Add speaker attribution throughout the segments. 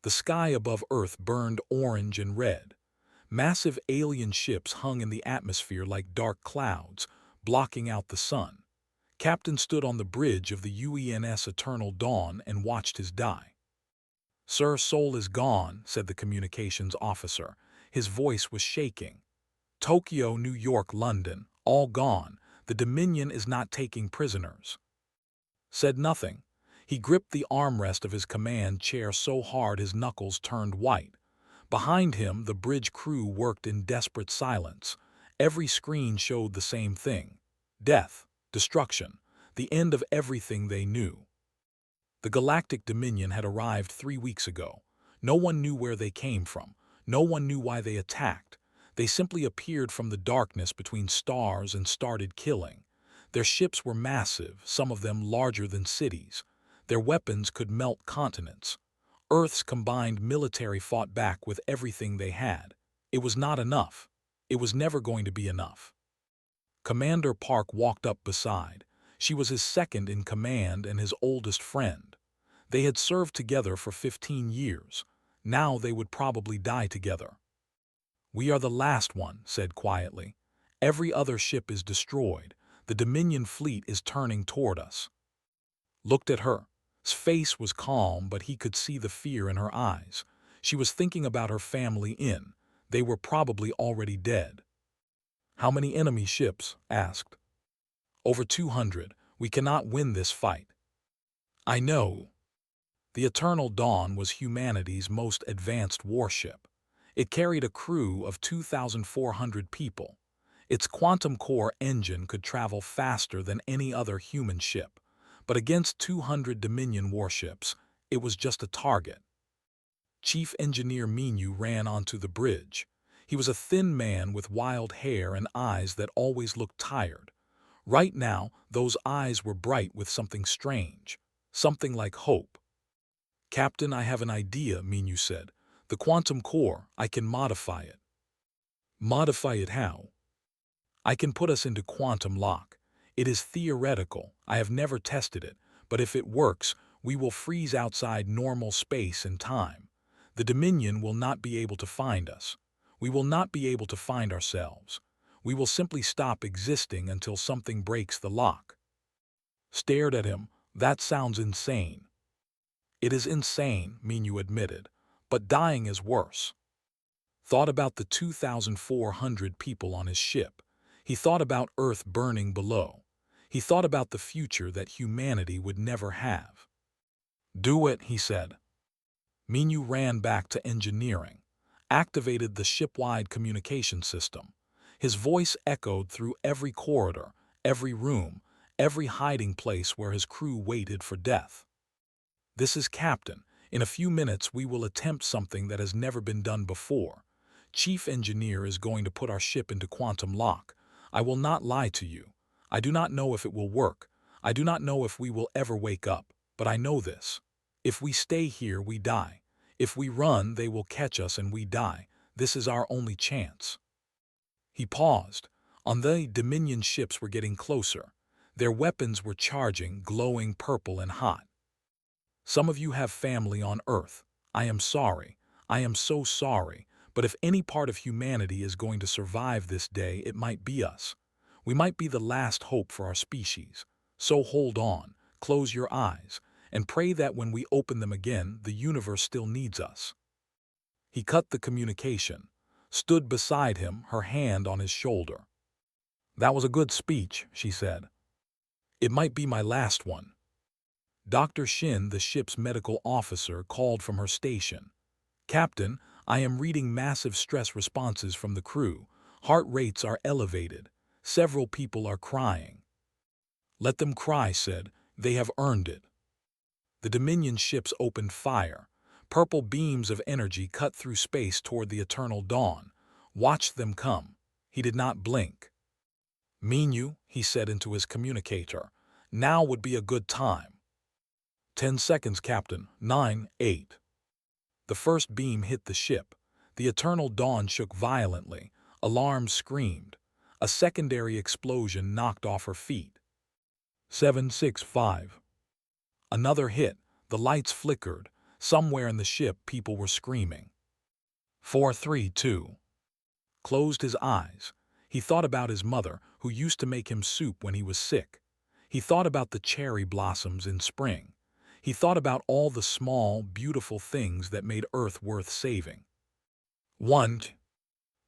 Speaker 1: The sky above Earth burned orange and red. Massive alien ships hung in the atmosphere like dark clouds, blocking out the sun. Captain stood on the bridge of the UENS Eternal Dawn and watched his die. "Sir, Sol is gone," said the communications officer. His voice was shaking. "Tokyo, New York, London, all gone. The Dominion is not taking prisoners." Said nothing. He gripped the armrest of his command chair so hard his knuckles turned white. Behind him, the bridge crew worked in desperate silence. Every screen showed the same thing: death, destruction, the end of everything they knew. The Galactic Dominion had arrived 3 weeks ago. No one knew where they came from. No one knew why they attacked. They simply appeared from the darkness between stars and started killing. Their ships were massive, some of them larger than cities. Their weapons could melt continents. Earth's combined military fought back with everything they had. It was not enough. It was never going to be enough. Commander Park walked up beside. She was his second in command and his oldest friend. They had served together for 15 years. Now they would probably die together. "We are the last one," said quietly. "Every other ship is destroyed. The Dominion fleet is turning toward us." Looked at her. His face was calm, but he could see the fear in her eyes. She was thinking about her family. They were probably already dead. "How many enemy ships?" asked. "Over 200. We cannot win this fight." "I know." The Eternal Dawn was humanity's most advanced warship. It carried a crew of 2,400 people. Its quantum core engine could travel faster than any other human ship. But against 200 Dominion warships, it was just a target. Chief Engineer Minyu ran onto the bridge. He was a thin man with wild hair and eyes that always looked tired. Right now, those eyes were bright with something strange, something like hope. "Captain, I have an idea," Minyu said. "The quantum core, I can modify it." "Modify it how?" "I can put us into quantum lock. It is theoretical, I have never tested it, but if it works, we will freeze outside normal space and time. The Dominion will not be able to find us. We will not be able to find ourselves. We will simply stop existing until something breaks the lock." Stared at him. "That sounds insane." "It is insane," Minyu admitted, "but dying is worse." Thought about the 2,400 people on his ship. He thought about Earth burning below. He thought about the future that humanity would never have. "Do it," he said. Minyu ran back to engineering, activated the ship-wide communication system. His voice echoed through every corridor, every room, every hiding place where his crew waited for death. "This is Captain. In a few minutes we will attempt something that has never been done before. Chief Engineer is going to put our ship into quantum lock. I will not lie to you. I do not know if it will work. I do not know if we will ever wake up, but I know this. If we stay here, we die. If we run, they will catch us and we die. This is our only chance." He paused. On the Dominion ships were getting closer. Their weapons were charging, glowing purple and hot. "Some of you have family on Earth. I am sorry. I am so sorry. But if any part of humanity is going to survive this day, it might be us. We might be the last hope for our species. So hold on, close your eyes, and pray that when we open them again, the universe still needs us." He cut the communication, stood beside him, her hand on his shoulder. "That was a good speech," she said. "It might be my last one." Dr. Shin, the ship's medical officer, called from her station. "Captain, I am reading massive stress responses from the crew. Heart rates are elevated. Several people are crying." "Let them cry," said. "They have earned it." The Dominion ships opened fire. Purple beams of energy cut through space toward the Eternal Dawn. Watch them come. He did not blink. "Minyu," he said into his communicator, "now would be a good time." 10 seconds, Captain. 9, 8. The first beam hit the ship. The Eternal Dawn shook violently. Alarms screamed. A secondary explosion knocked off her feet. 7, 6, 5. Another hit. The lights flickered. Somewhere in the ship, people were screaming. 432 closed his eyes. He thought about his mother, who used to make him soup when he was sick. He thought about the cherry blossoms in spring. He thought about all the small, beautiful things that made Earth worth saving. 1.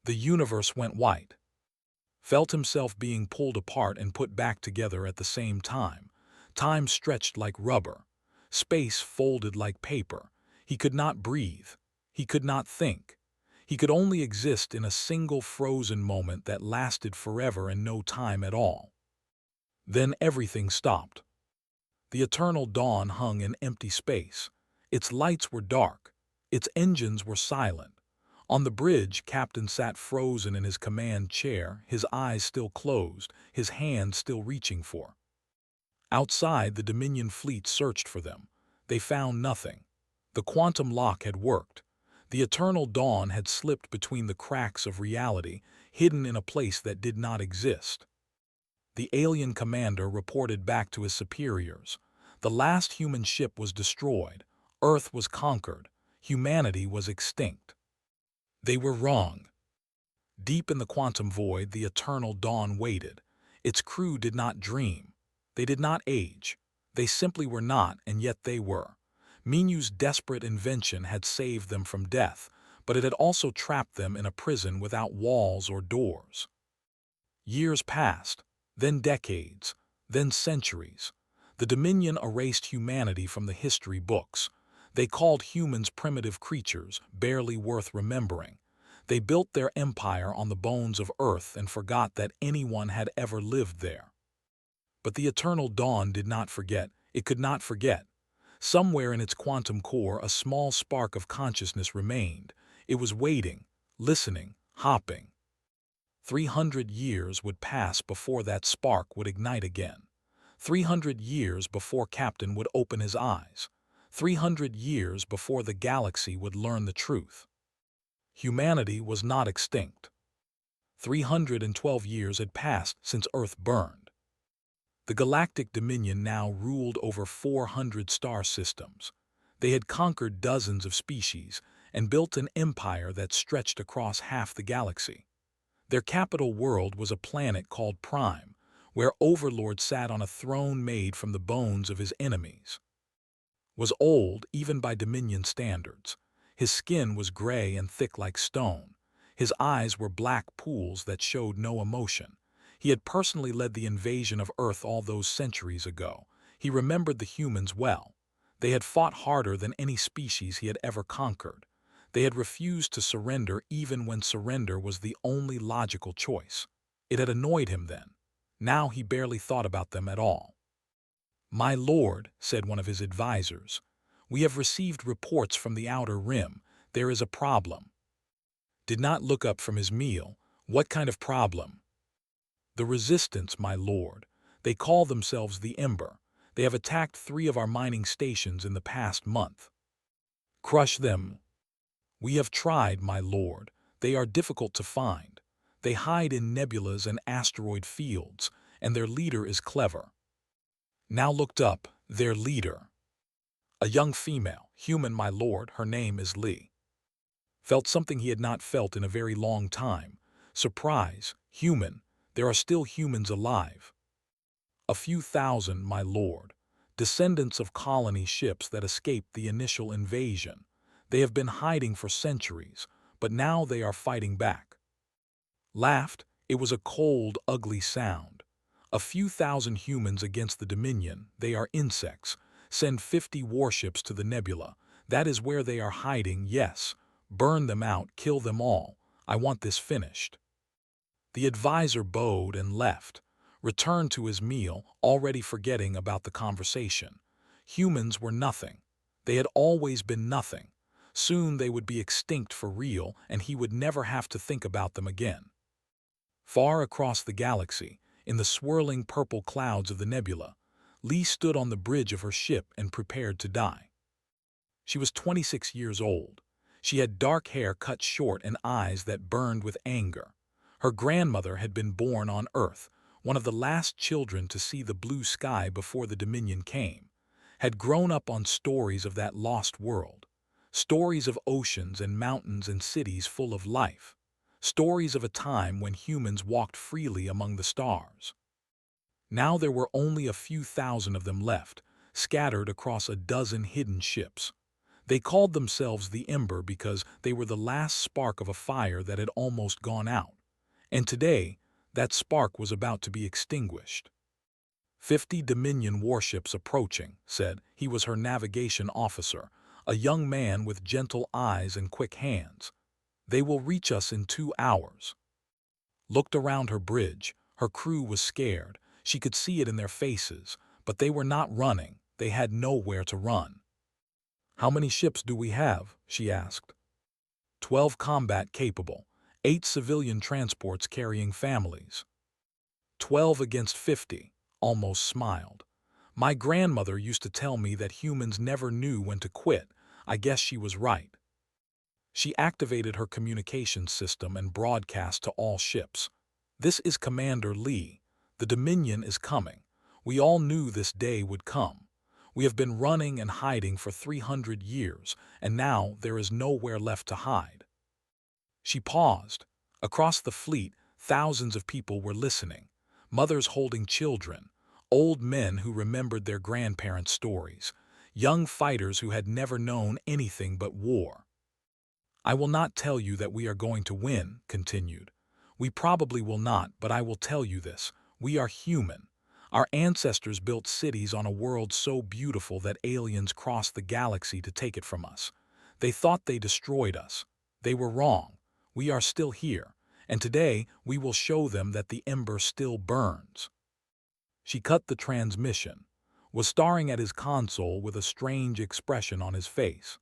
Speaker 1: The universe went white. Felt himself being pulled apart and put back together at the same time. Time stretched like rubber. Space folded like paper. He could not breathe. He could not think. He could only exist in a single frozen moment that lasted forever and no time at all. Then everything stopped. The eternal dawn hung in empty space. Its lights were dark. Its engines were silent. On the bridge, Captain sat frozen in his command chair, his eyes still closed, his hand still reaching for. Outside, the Dominion fleet searched for them. They found nothing. The quantum lock had worked. The eternal dawn had slipped between the cracks of reality, hidden in a place that did not exist. The alien commander reported back to his superiors. The last human ship was destroyed. Earth was conquered. Humanity was extinct. They were wrong. Deep in the quantum void, the eternal dawn waited. Its crew did not dream. They did not age. They simply were not, and yet they were. Minu's desperate invention had saved them from death, but it had also trapped them in a prison without walls or doors. Years passed, then decades, then centuries. The Dominion erased humanity from the history books. They called humans primitive creatures, barely worth remembering. They built their empire on the bones of Earth and forgot that anyone had ever lived there. But the eternal dawn did not forget. It could not forget. Somewhere in its quantum core, a small spark of consciousness remained. It was waiting, listening, hopping. 300 years would pass before that spark would ignite again. 300 years before Captain would open his eyes. 300 years before the galaxy would learn the truth. Humanity was not extinct. 312 years had passed since Earth burned. The Galactic Dominion now ruled over 400 star systems. They had conquered dozens of species and built an empire that stretched across half the galaxy. Their capital world was a planet called Prime, where Overlord sat on a throne made from the bones of his enemies. Was old, even by Dominion standards. His skin was gray and thick like stone. His eyes were black pools that showed no emotion. He had personally led the invasion of Earth all those centuries ago. He remembered the humans well. They had fought harder than any species he had ever conquered. They had refused to surrender even when surrender was the only logical choice. It had annoyed him then. Now he barely thought about them at all. "My lord," said one of his advisors, "we have received reports from the Outer Rim. There is a problem." Did not look up from his meal. "What kind of problem?" "The Resistance, my lord. They call themselves the Ember. They have attacked 3 of our mining stations in the past month." "Crush them." "We have tried, my lord. They are difficult to find. They hide in nebulas and asteroid fields, and their leader is clever." Now looked up, their leader. A young female, human, my lord, her name is Lee. Felt something he had not felt in a very long time. Surprise, human. There are still humans alive. A few thousand, my lord. Descendants of colony ships that escaped the initial invasion. They have been hiding for centuries, but now they are fighting back. Laughed. It was a cold, ugly sound. A few thousand humans against the Dominion. They are insects. Send 50 warships to the nebula. That is where they are hiding, yes. Burn them out, kill them all. I want this finished. The advisor bowed and left. Returned to his meal, already forgetting about the conversation. Humans were nothing. They had always been nothing. Soon they would be extinct for real, and he would never have to think about them again. Far across the galaxy, in the swirling purple clouds of the nebula, Lee stood on the bridge of her ship and prepared to die. She was 26 years old. She had dark hair cut short and eyes that burned with anger. Her grandmother had been born on Earth, one of the last children to see the blue sky before the Dominion came. had grown up on stories of that lost world, stories of oceans and mountains and cities full of life, stories of a time when humans walked freely among the stars. Now there were only a few thousand of them left, scattered across a dozen hidden ships. They called themselves the Ember because they were the last spark of a fire that had almost gone out. And today, that spark was about to be extinguished. 50 Dominion warships approaching, said. He was her navigation officer, a young man with gentle eyes and quick hands. They will reach us in 2 hours. Looked around her bridge. Her crew was scared. She could see it in their faces, but they were not running. They had nowhere to run. How many ships do we have? She asked. 12 combat capable, 8 civilian transports carrying families. 12 against 50, almost smiled. My grandmother used to tell me that humans never knew when to quit. I guess she was right. She activated her communication system and broadcast to all ships. This is Commander Lee. The Dominion is coming. We all knew this day would come. We have been running and hiding for 300 years, and now there is nowhere left to hide. She paused. Across the fleet, thousands of people were listening. Mothers holding children, old men who remembered their grandparents' stories, young fighters who had never known anything but war. I will not tell you that we are going to win, continued. We probably will not, but I will tell you this. We are human. Our ancestors built cities on a world so beautiful that aliens crossed the galaxy to take it from us. They thought they destroyed us. They were wrong. We are still here, and today we will show them that the ember still burns. She cut the transmission, was staring at his console with a strange expression on his face.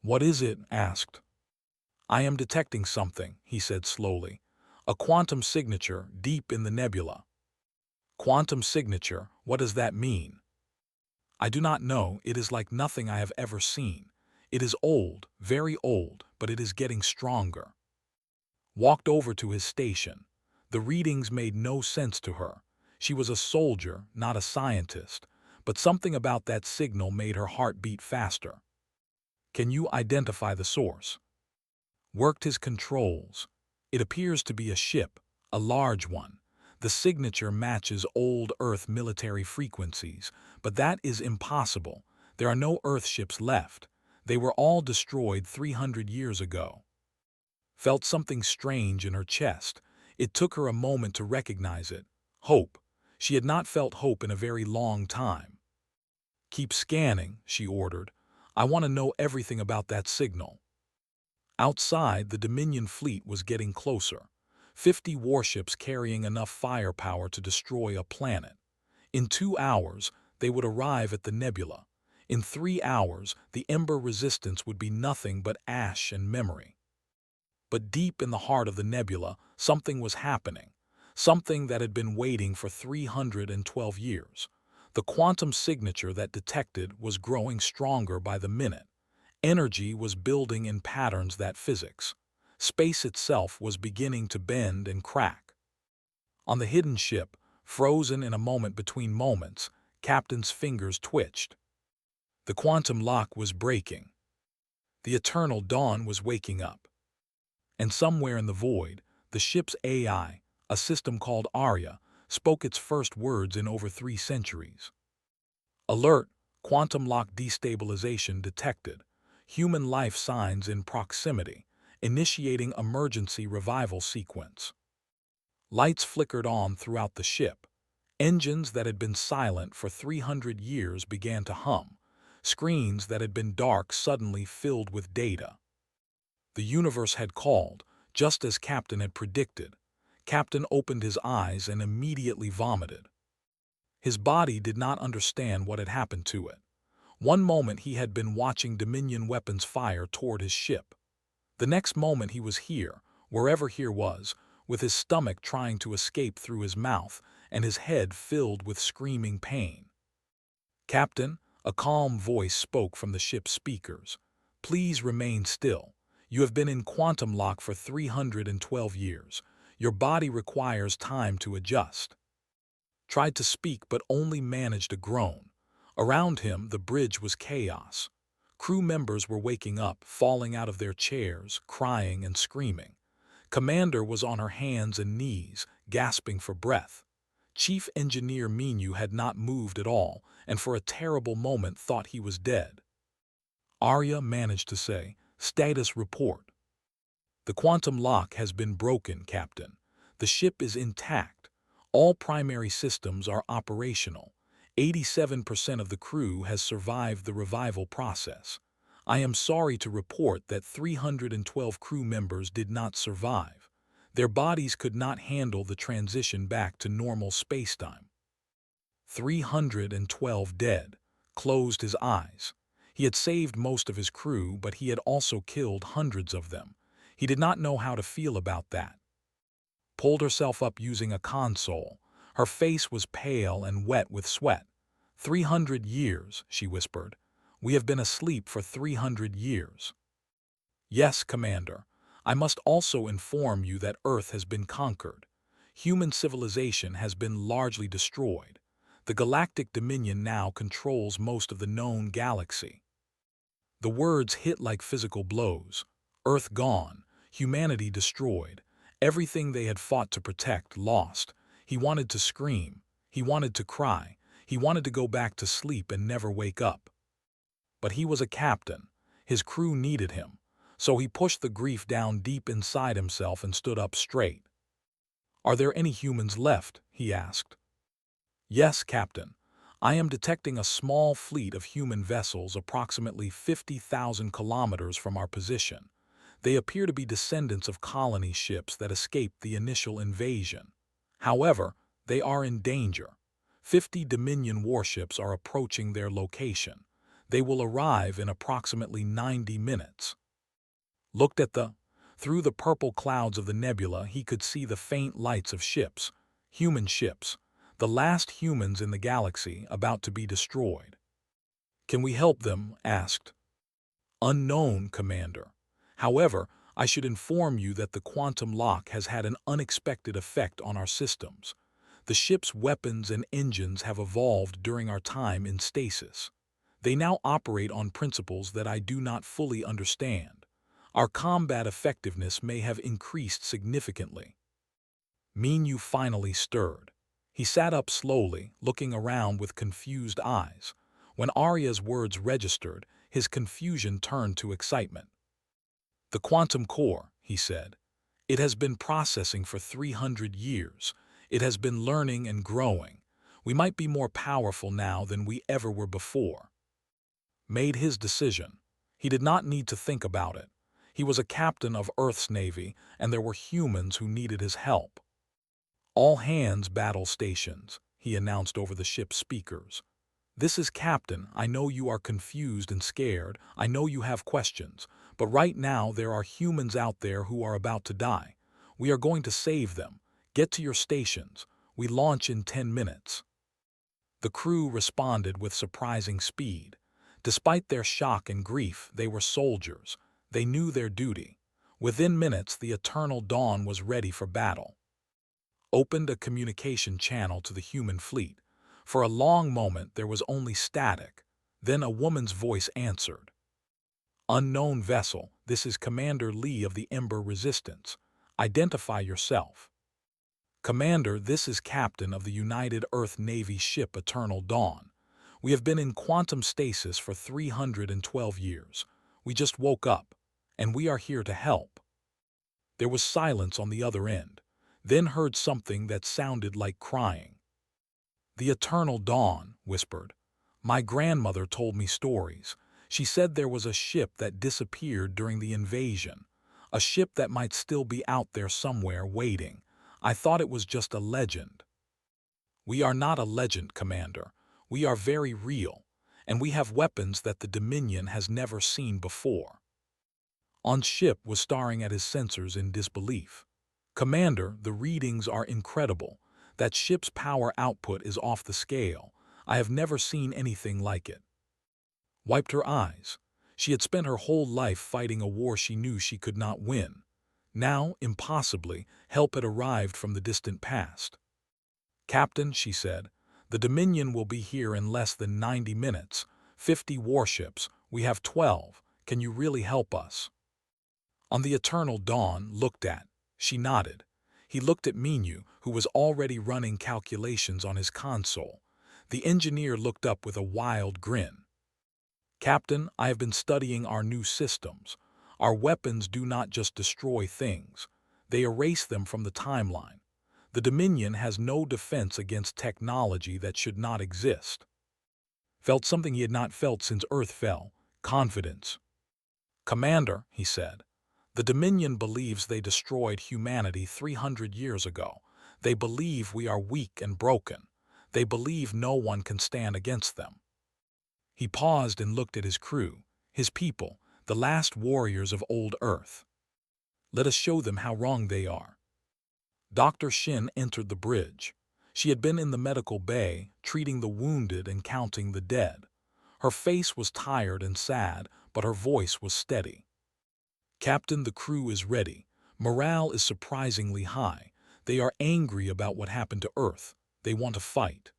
Speaker 1: What is it? Asked. I am detecting something, he said slowly. A quantum signature deep in the nebula. Quantum signature, what does that mean? I do not know. It is like nothing I have ever seen. It is old, very old, but it is getting stronger. Walked over to his station. The readings made no sense to her. She was a soldier, not a scientist, but something about that signal made her heart beat faster. Can you identify the source? Worked his controls. It appears to be a ship, a large one. The signature matches old Earth military frequencies, but that is impossible. There are no Earth ships left. They were all destroyed 300 years ago. Felt something strange in her chest. It took her a moment to recognize it. Hope. She had not felt hope in a very long time. Keep scanning, she ordered. I want to know everything about that signal. Outside, the Dominion fleet was getting closer. 50 warships carrying enough firepower to destroy a planet. In 2 hours, they would arrive at the nebula. In 3 hours, the Ember resistance would be nothing but ash and memory. But deep in the heart of the nebula, something was happening. Something that had been waiting for 312 years. The quantum signature that detected was growing stronger by the minute. Energy was building in patterns that physics. Space itself was beginning to bend and crack. On the hidden ship, frozen in a moment between moments, Captain's fingers twitched. The quantum lock was breaking. The eternal dawn was waking up. And somewhere in the void, the ship's AI, a system called Arya, spoke its first words in over 3 centuries. Alert, quantum lock destabilization detected. Human life signs in proximity, initiating emergency revival sequence. Lights flickered on throughout the ship. Engines that had been silent for 300 years began to hum. Screens that had been dark suddenly filled with data. The universe had called, just as Captain had predicted. Captain opened his eyes and immediately vomited. His body did not understand what had happened to it. One moment he had been watching Dominion weapons fire toward his ship. The next moment he was here, wherever here was, with his stomach trying to escape through his mouth and his head filled with screaming pain. Captain, a calm voice spoke from the ship's speakers. Please remain still. You have been in quantum lock for 312 years. Your body requires time to adjust. Tried to speak but only managed a groan. Around him, the bridge was chaos. Crew members were waking up, falling out of their chairs, crying and screaming. Commander was on her hands and knees, gasping for breath. Chief Engineer Minu had not moved at all, and for a terrible moment thought he was dead. Arya managed to say, "Status report. The quantum lock has been broken, Captain. The ship is intact. All primary systems are operational. 87% of the crew has survived the revival process. I am sorry to report that 312 crew members did not survive. Their bodies could not handle the transition back to normal spacetime." 312 dead. Closed his eyes. He had saved most of his crew, but he had also killed hundreds of them. He did not know how to feel about that. Pulled herself up using a console. Her face was pale and wet with sweat. 300 years, she whispered. We have been asleep for 300 years. Yes, Commander. I must also inform you that Earth has been conquered. Human civilization has been largely destroyed. The Galactic Dominion now controls most of the known galaxy. The words hit like physical blows. Earth gone, humanity destroyed, everything they had fought to protect lost. He wanted to scream, he wanted to cry, he wanted to go back to sleep and never wake up. But he was a captain. His crew needed him. So he pushed the grief down deep inside himself and stood up straight. Are there any humans left? He asked. Yes, Captain. I am detecting a small fleet of human vessels approximately 50,000 kilometers from our position. They appear to be descendants of colony ships that escaped the initial invasion. However, they are in danger. 50 Dominion warships are approaching their location. They will arrive in approximately 90 minutes. Through the purple clouds of the nebula, he could see the faint lights of ships, human ships, the last humans in the galaxy about to be destroyed. Can we help them? Asked. Unknown, Commander. However, I should inform you that the quantum lock has had an unexpected effect on our systems. The ship's weapons and engines have evolved during our time in stasis. They now operate on principles that I do not fully understand. Our combat effectiveness may have increased significantly. Minu finally stirred. He sat up slowly, looking around with confused eyes. When Arya's words registered, his confusion turned to excitement. The quantum core, he said. It has been processing for 300 years. It has been learning and growing. We might be more powerful now than we ever were before. Made his decision. He did not need to think about it. He was a captain of Earth's Navy, and there were humans who needed his help. All hands battle stations, he announced over the ship's speakers. This is Captain. I know you are confused and scared. I know you have questions. But right now there are humans out there who are about to die. We are going to save them. Get to your stations. We launch in 10 minutes. The crew responded with surprising speed. Despite their shock and grief, they were soldiers. They knew their duty. Within minutes, the Eternal Dawn was ready for battle. Opened a communication channel to the human fleet. For a long moment, there was only static. Then a woman's voice answered. Unknown vessel, this is Commander Lee of the Ember Resistance. Identify yourself. Commander, this is Captain of the United Earth Navy ship Eternal Dawn. We have been in quantum stasis for 312 years. We just woke up, and we are here to help. There was silence on the other end, then heard something that sounded like crying. The Eternal Dawn whispered. My grandmother told me stories. She said there was a ship that disappeared during the invasion, a ship that might still be out there somewhere waiting. I thought it was just a legend. We are not a legend, Commander. We are very real, and we have weapons that the Dominion has never seen before. On ship was staring at his sensors in disbelief. Commander, the readings are incredible. That ship's power output is off the scale. I have never seen anything like it. Wiped her eyes. She had spent her whole life fighting a war she knew she could not win. Now, impossibly, help had arrived from the distant past. Captain, she said, The Dominion will be here in less than 90 minutes. 50 warships. We have 12. Can you really help us?" On the Eternal Dawn looked at. She nodded. He looked at Minu, who was already running calculations on his console. The engineer looked up with a wild grin. "Captain, I have been studying our new systems. Our weapons do not just destroy things. They erase them from the timeline. The Dominion has no defense against technology that should not exist." Felt something he had not felt since Earth fell. Confidence. "Commander," he said, "the Dominion believes they destroyed humanity 300 years ago. They believe we are weak and broken. They believe no one can stand against them." He paused and looked at his crew, his people, the last warriors of old Earth. "Let us show them how wrong they are." Dr. Shin entered the bridge. She had been in the medical bay, treating the wounded and counting the dead. Her face was tired and sad, but her voice was steady. "Captain, the crew is ready. Morale is surprisingly high. They are angry about what happened to Earth. They want to fight."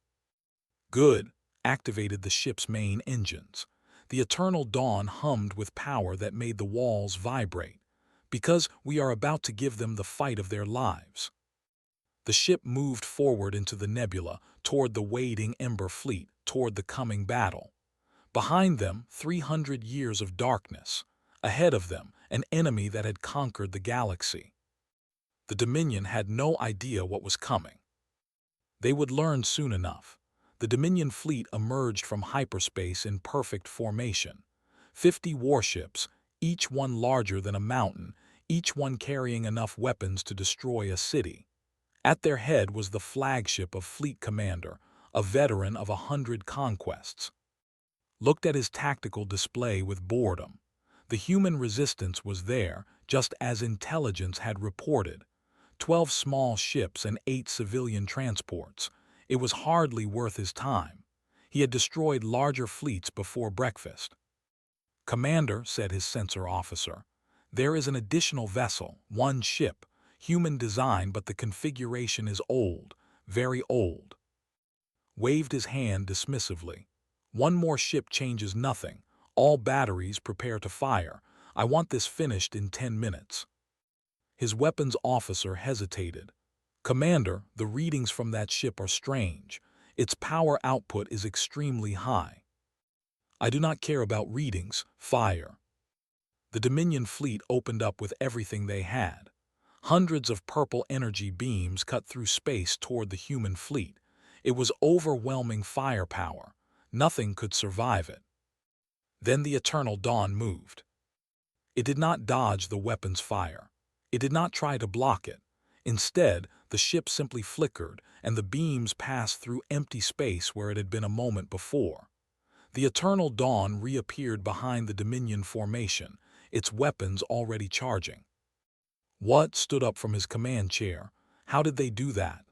Speaker 1: "Good." Activated the ship's main engines. The Eternal Dawn hummed with power that made the walls vibrate. "Because we are about to give them the fight of their lives." The ship moved forward into the nebula, toward the waiting Ember fleet, toward the coming battle. Behind them, 300 years of darkness. Ahead of them, an enemy that had conquered the galaxy. The Dominion had no idea what was coming. They would learn soon enough. The Dominion fleet emerged from hyperspace in perfect formation. 50 warships, each one larger than a mountain, each one carrying enough weapons to destroy a city. At their head was the flagship of Fleet Commander, a veteran of 100 conquests. Looked at his tactical display with boredom. The human resistance was there, just as intelligence had reported. 12 small ships and 8 civilian transports. It was hardly worth his time. He had destroyed larger fleets before breakfast. "Commander," said his sensor officer, "there is an additional vessel, one ship, human design, but the configuration is old, very old." Waved his hand dismissively. "One more ship changes nothing. All batteries prepare to fire. I want this finished in 10 minutes. His weapons officer hesitated. "Commander, the readings from that ship are strange. Its power output is extremely high." "I do not care about readings. Fire." The Dominion fleet opened up with everything they had. Hundreds of purple energy beams cut through space toward the human fleet. It was overwhelming firepower. Nothing could survive it. Then the Eternal Dawn moved. It did not dodge the weapon's fire. It did not try to block it. Instead, the ship simply flickered, and the beams passed through empty space where it had been a moment before. The Eternal Dawn reappeared behind the Dominion formation, its weapons already charging. What stood up from his command chair? How did they do that?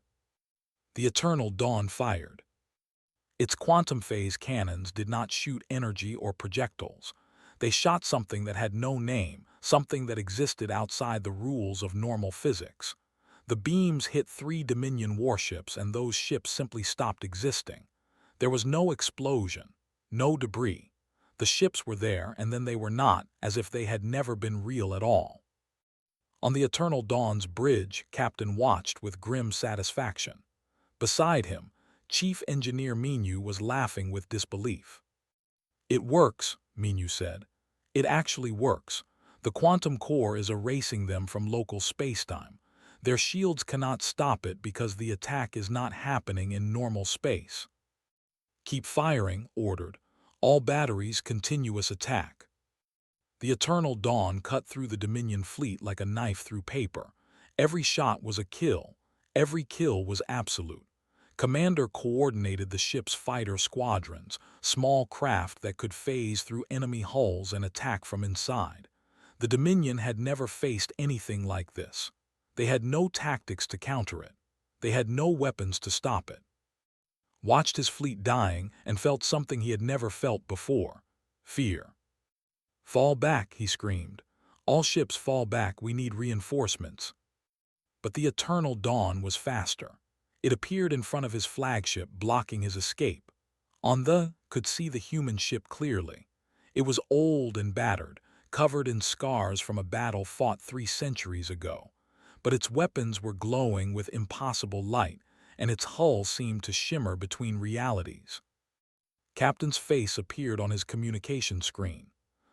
Speaker 1: The Eternal Dawn fired. Its quantum phase cannons did not shoot energy or projectiles. They shot something that had no name, something that existed outside the rules of normal physics. The beams hit 3 Dominion warships, and those ships simply stopped existing. There was no explosion, no debris. The ships were there, and then they were not, as if they had never been real at all. On the Eternal Dawn's bridge, Captain watched with grim satisfaction. Beside him, Chief Engineer Minu was laughing with disbelief. "It works," Minu said. "It actually works. The quantum core is erasing them from local spacetime. Their shields cannot stop it because the attack is not happening in normal space." "Keep firing," ordered. "All batteries, continuous attack." The Eternal Dawn cut through the Dominion fleet like a knife through paper. Every shot was a kill. Every kill was absolute. Commander coordinated the ship's fighter squadrons, small craft that could phase through enemy hulls and attack from inside. The Dominion had never faced anything like this. They had no tactics to counter it. They had no weapons to stop it. Watched his fleet dying and felt something he had never felt before: fear. "Fall back," he screamed. "All ships fall back, we need reinforcements." But the Eternal Dawn was faster. It appeared in front of his flagship, blocking his escape. On the could see the human ship clearly. It was old and battered, covered in scars from a battle fought 3 centuries ago. But its weapons were glowing with impossible light, and its hull seemed to shimmer between realities. Captain's face appeared on his communication screen.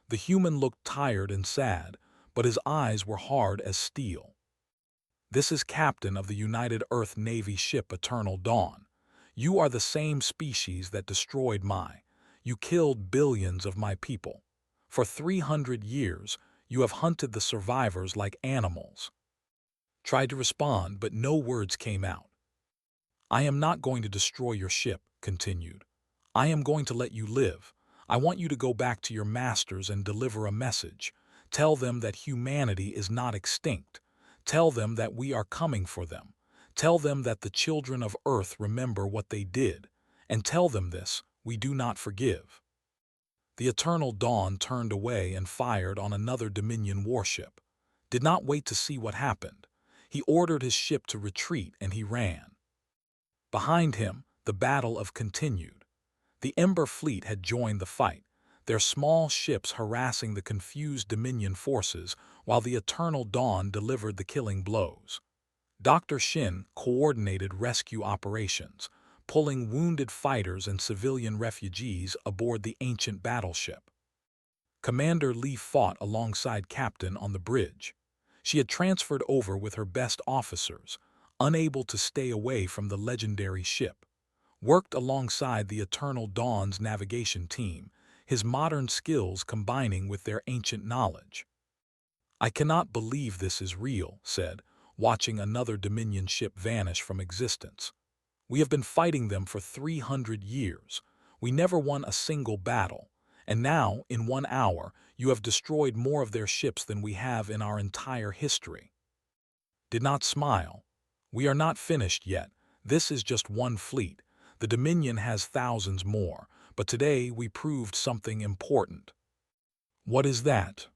Speaker 1: The human looked tired and sad, but his eyes were hard as steel. "This is Captain of the United Earth Navy ship Eternal Dawn. You are the same species that destroyed my. You killed billions of my people. For 300 years, you have hunted the survivors like animals." Tried to respond, but no words came out. "I am not going to destroy your ship," continued. "I am going to let you live. I want you to go back to your masters and deliver a message. Tell them that humanity is not extinct. Tell them that we are coming for them. Tell them that the children of Earth remember what they did. And tell them this: we do not forgive." The Eternal Dawn turned away and fired on another Dominion warship. Did not wait to see what happened. He ordered his ship to retreat and he ran. Behind him, the battle continued. The Ember fleet had joined the fight, their small ships harassing the confused Dominion forces while the Eternal Dawn delivered the killing blows. Dr. Shin coordinated rescue operations, pulling wounded fighters and civilian refugees aboard the ancient battleship. Commander Lee fought alongside Captain on the bridge. She had transferred over with her best officers, unable to stay away from the legendary ship. Worked alongside the Eternal Dawn's navigation team, his modern skills combining with their ancient knowledge. "I cannot believe this is real," said, watching another Dominion ship vanish from existence. "We have been fighting them for 300 years. We never won a single battle. And now, in 1 hour, you have destroyed more of their ships than we have in our entire history." Did not smile. "We are not finished yet. This is just one fleet. The Dominion has thousands more, but today we proved something important." "What is that?"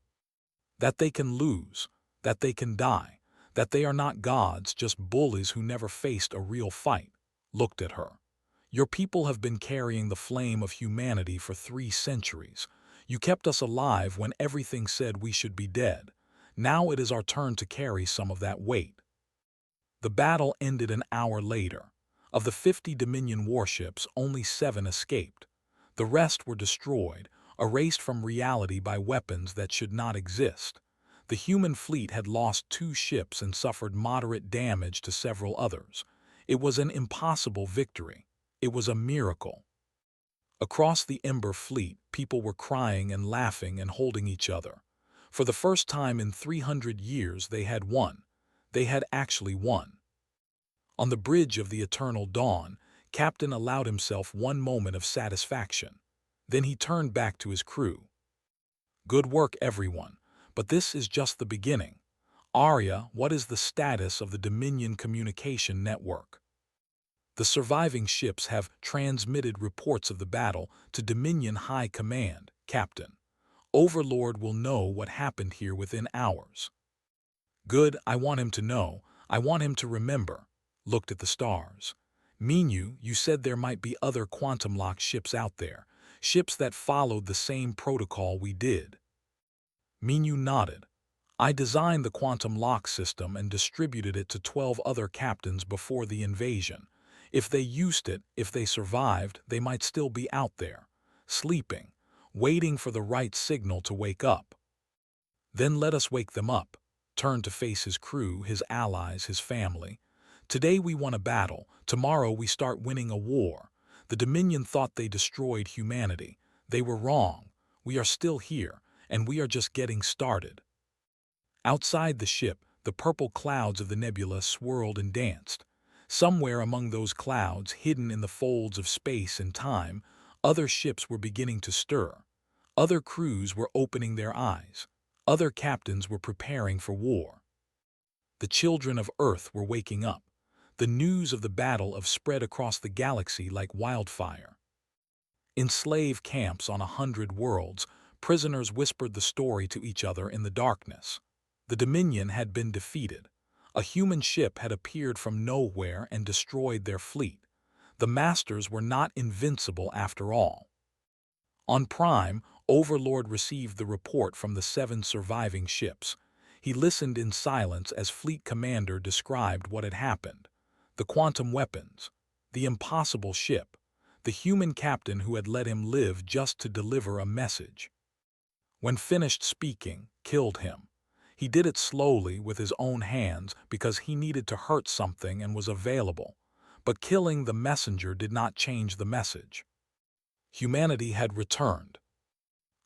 Speaker 1: "That they can lose, that they can die, that they are not gods, just bullies who never faced a real fight." Looked at her. "Your people have been carrying the flame of humanity for 3 centuries. You kept us alive when everything said we should be dead. Now it is our turn to carry some of that weight." The battle ended an hour later. Of the 50 Dominion warships, only 7 escaped. The rest were destroyed, erased from reality by weapons that should not exist. The human fleet had lost 2 ships and suffered moderate damage to several others. It was an impossible victory. It was a miracle. Across the Ember fleet, people were crying and laughing and holding each other. For the first time in 300 years they had won. They had actually won. On the bridge of the Eternal Dawn, Captain allowed himself one moment of satisfaction. Then he turned back to his crew. "Good work, everyone, but this is just the beginning. Arya, what is the status of the Dominion communication network?" "The surviving ships have transmitted reports of the battle to Dominion High Command, Captain. Overlord will know what happened here within hours." "Good, I want him to know. I want him to remember." Looked at the stars. "Minyu, you said there might be other quantum-locked ships out there, ships that followed the same protocol we did." Minyu nodded. "I designed the quantum lock system and distributed it to 12 other captains before the invasion. If they used it, if they survived, they might still be out there, sleeping, waiting for the right signal to wake up." "Then let us wake them up." Turned to face his crew, his allies, his family. "Today we won a battle. Tomorrow we start winning a war. The Dominion thought they destroyed humanity. They were wrong. We are still here, and we are just getting started." Outside the ship, the purple clouds of the nebula swirled and danced. Somewhere among those clouds, hidden in the folds of space and time, other ships were beginning to stir. Other crews were opening their eyes. Other captains were preparing for war. The children of Earth were waking up. The news of the battle spread across the galaxy like wildfire. In slave camps on 100 worlds, prisoners whispered the story to each other in the darkness. The Dominion had been defeated. A human ship had appeared from nowhere and destroyed their fleet. The Masters were not invincible after all. On Prime, Overlord received the report from the 7 surviving ships. He listened in silence as Fleet Commander described what had happened. The quantum weapons, the impossible ship, the human captain who had let him live just to deliver a message. When finished speaking, killed him. He did it slowly with his own hands because he needed to hurt something and was available. But killing the messenger did not change the message. Humanity had returned.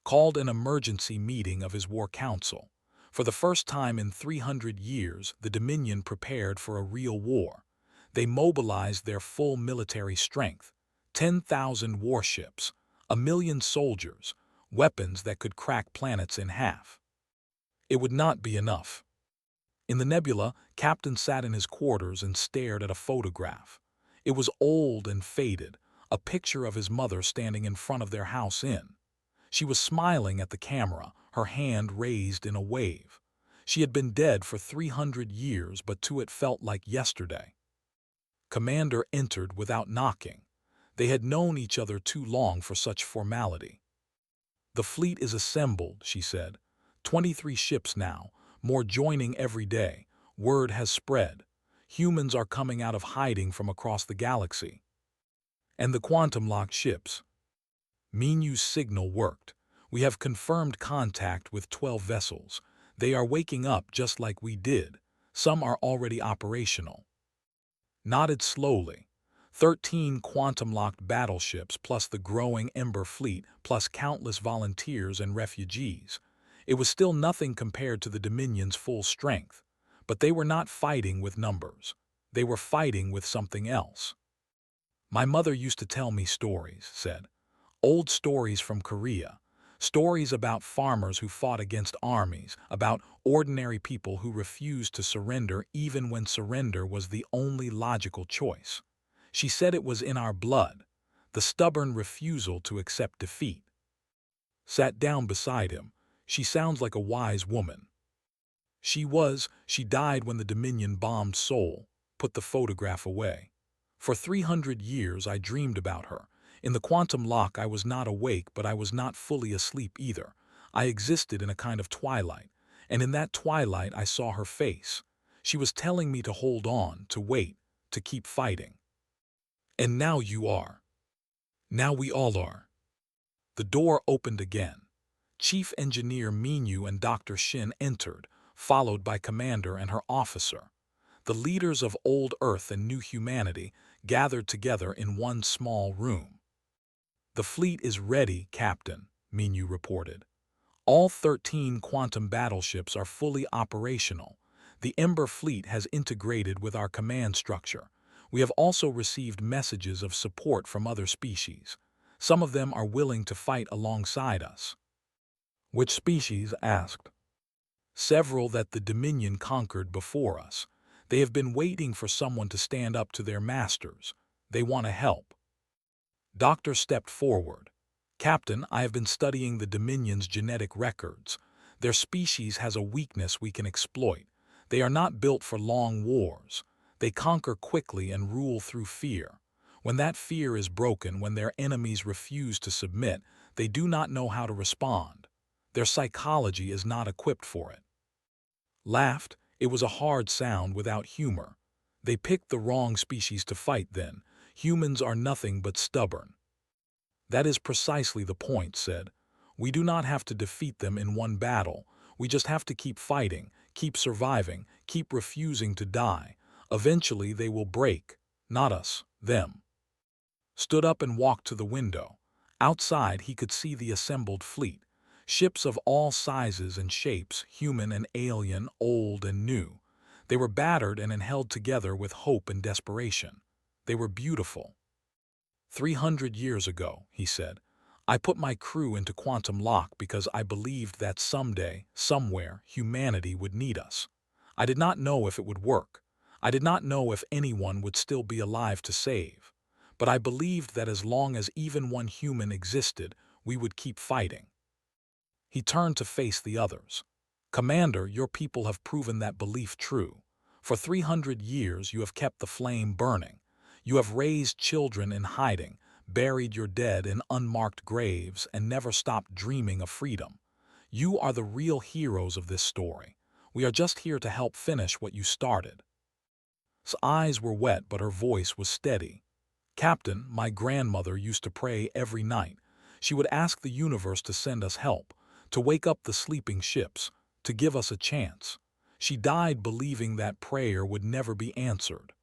Speaker 1: Called an emergency meeting of his war council. For the first time in 300 years, the Dominion prepared for a real war. They mobilized their full military strength, 10,000 warships, 1,000,000 soldiers, weapons that could crack planets in half. It would not be enough. In the nebula, Captain sat in his quarters and stared at a photograph. It was old and faded, a picture of his mother standing in front of their house inn. She was smiling at the camera, her hand raised in a wave. She had been dead for 300 years, but to it felt like yesterday. Commander entered without knocking. They had known each other too long for such formality. "The fleet is assembled," she said. 23 ships now, more joining every day. Word has spread. Humans are coming out of hiding from across the galaxy. And the quantum-locked ships. Minu's signal worked. We have confirmed contact with 12 vessels. They are waking up just like we did. Some are already operational. Nodded slowly. 13 quantum-locked battleships plus the growing Ember fleet plus countless volunteers and refugees. It was still nothing compared to the Dominion's full strength. But they were not fighting with numbers. They were fighting with something else. "My mother used to tell me stories," said. "Old stories from Korea. Stories about farmers who fought against armies, about ordinary people who refused to surrender even when surrender was the only logical choice. She said it was in our blood, the stubborn refusal to accept defeat." Sat down beside him. "She sounds like a wise woman." She died when the Dominion bombed Seoul." Put the photograph away. "For 300 years I dreamed about her. In the quantum lock I was not awake, but I was not fully asleep either. I existed in a kind of twilight, and in that twilight I saw her face. She was telling me to hold on, to wait, to keep fighting. And now you are. Now we all are." The door opened again. Chief Engineer Minu and Dr. Shin entered, followed by Commander and her officer. The leaders of old Earth and new humanity gathered together in one small room. "The fleet is ready, Captain," Minu reported. "All 13 quantum battleships are fully operational. The Ember fleet has integrated with our command structure. We have also received messages of support from other species. Some of them are willing to fight alongside us." "Which species?" asked. "Several that the Dominion conquered before us. They have been waiting for someone to stand up to their masters. They want to help." Doctor stepped forward. "Captain, I have been studying the Dominion's genetic records. Their species has a weakness we can exploit. They are not built for long wars. They conquer quickly and rule through fear. When that fear is broken, when their enemies refuse to submit, they do not know how to respond. Their psychology is not equipped for it." Laughed. It was a hard sound without humor. "They picked the wrong species to fight then. Humans are nothing but stubborn." "That is precisely the point," said. "We do not have to defeat them in one battle. We just have to keep fighting, keep surviving, keep refusing to die. Eventually they will break. Not us, them." Stood up and walked to the window. Outside he could see the assembled fleet. Ships of all sizes and shapes, human and alien, old and new. They were battered and held together with hope and desperation. They were beautiful. 300 years ago," he said, "I put my crew into quantum lock because I believed that someday, somewhere, humanity would need us. I did not know if it would work. I did not know if anyone would still be alive to save. But I believed that as long as even one human existed, we would keep fighting." He turned to face the others. "Commander, your people have proven that belief true. For 300 years you have kept the flame burning. You have raised children in hiding, buried your dead in unmarked graves, and never stopped dreaming of freedom. You are the real heroes of this story. We are just here to help finish what you started." His eyes were wet, but her voice was steady. "Captain, my grandmother used to pray every night. She would ask the universe to send us help, to wake up the sleeping ships, to give us a chance. She died believing that prayer would never be answered."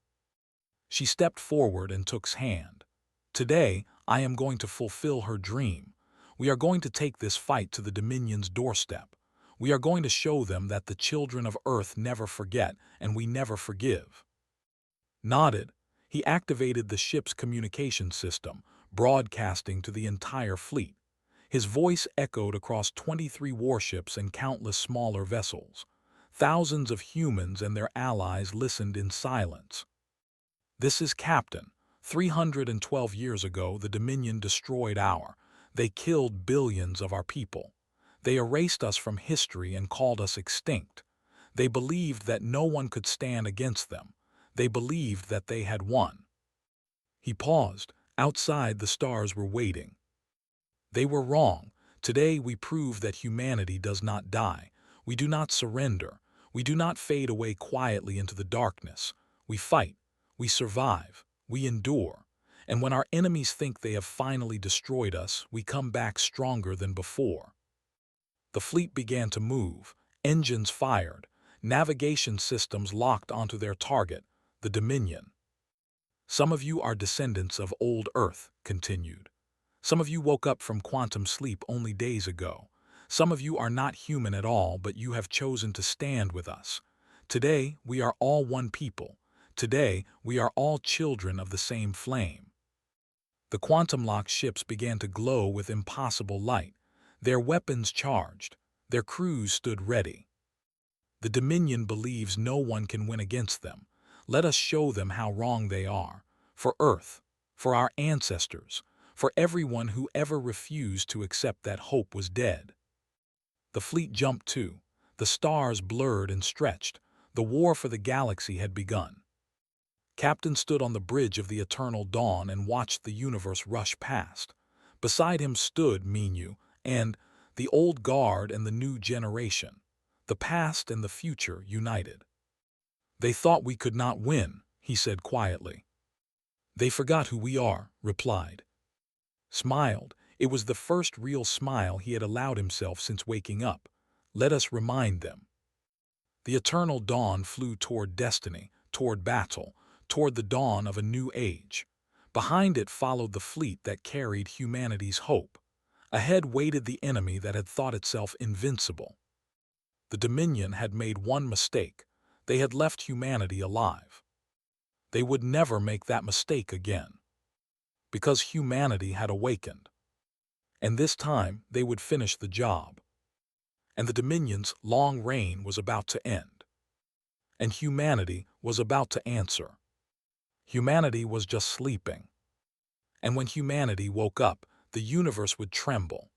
Speaker 1: She stepped forward and took his hand. "Today, I am going to fulfill her dream. We are going to take this fight to the Dominion's doorstep. We are going to show them that the children of Earth never forget and we never forgive." Nodded, he activated the ship's communication system, broadcasting to the entire fleet. His voice echoed across 23 warships and countless smaller vessels. Thousands of humans and their allies listened in silence. "This is Captain. 312 years ago, the Dominion destroyed They killed billions of our people. They erased us from history and called us extinct. They believed that no one could stand against them. They believed that they had won." He paused. Outside, the stars were waiting. "They were wrong. Today we prove that humanity does not die. We do not surrender. We do not fade away quietly into the darkness. We fight. We survive. We endure. And when our enemies think they have finally destroyed us, we come back stronger than before." The fleet began to move. Engines fired. Navigation systems locked onto their target, the Dominion. "Some of you are descendants of old Earth," continued. "Some of you woke up from quantum sleep only days ago. Some of you are not human at all, but you have chosen to stand with us. Today, we are all one people. Today, we are all children of the same flame." The quantum-locked ships began to glow with impossible light. Their weapons charged. Their crews stood ready. "The Dominion believes no one can win against them. Let us show them how wrong they are. For Earth, for our ancestors, for everyone who ever refused to accept that hope was dead." The fleet jumped too. The stars blurred and stretched. The war for the galaxy had begun. Captain stood on the bridge of the eternal dawn and watched the universe rush past. Beside him stood Minu and the old guard and the new generation, the past and the future united. "They thought we could not win," he said quietly. "They forgot who we are," replied. Smiled. It was the first real smile he had allowed himself since waking up. "Let us remind them." The eternal dawn flew toward destiny, toward battle, toward the dawn of a new age. Behind it followed the fleet that carried humanity's hope. Ahead waited the enemy that had thought itself invincible. The Dominion had made one mistake. They had left humanity alive. They would never make that mistake again. Because humanity had awakened. And this time they would finish the job. And the Dominion's long reign was about to end. And humanity was about to answer. Humanity was just sleeping. And when humanity woke up, the universe would tremble.